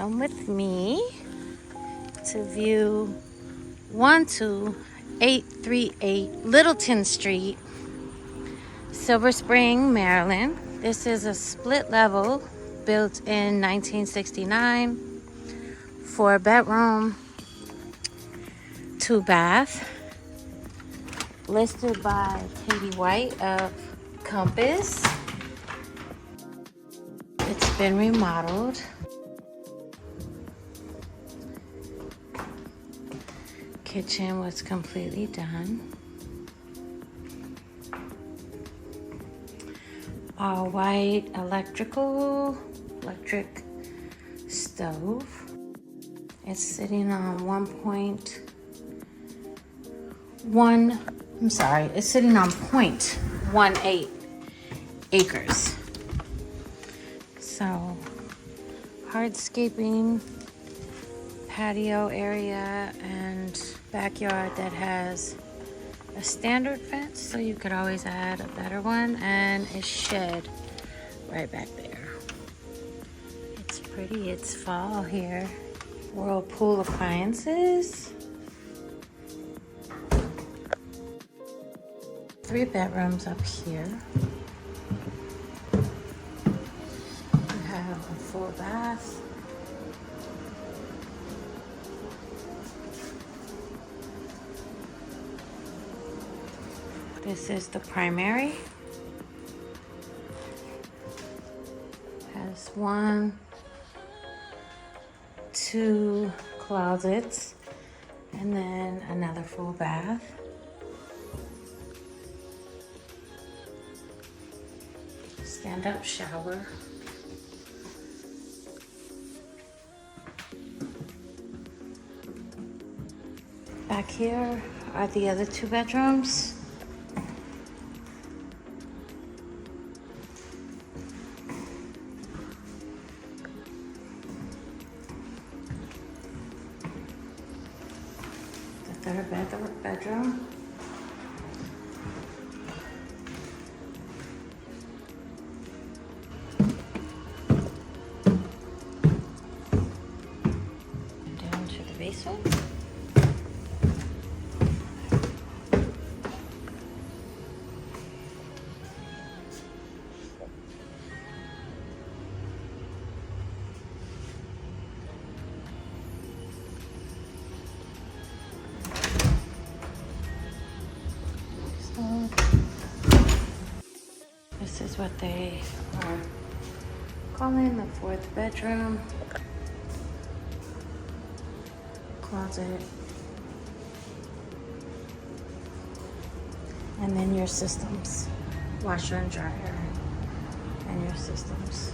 Come with me to view 12838 Littleton Street, Silver Spring, Maryland. This is a split level built in 1969, 4-bedroom, 2-bath, listed by Katie White of Compass. It's been remodeled. Kitchen was completely done. All white electric stove. It's sitting on 0.18 acres. So hardscaping patio area and backyard that has a standard fence, so you could always add a better one, and a shed right back there. It's pretty, it's fall here. Whirlpool appliances. 3 bedrooms up here. We have a full bath. This is the primary. Has 1, 2 closets, and then another full bath. Stand-up shower. Back here are the other 2 bedrooms. The 3rd bedroom. Down to the basement. This is what they are calling the 4th bedroom. Closet. And then your systems. Washer and dryer. And your systems.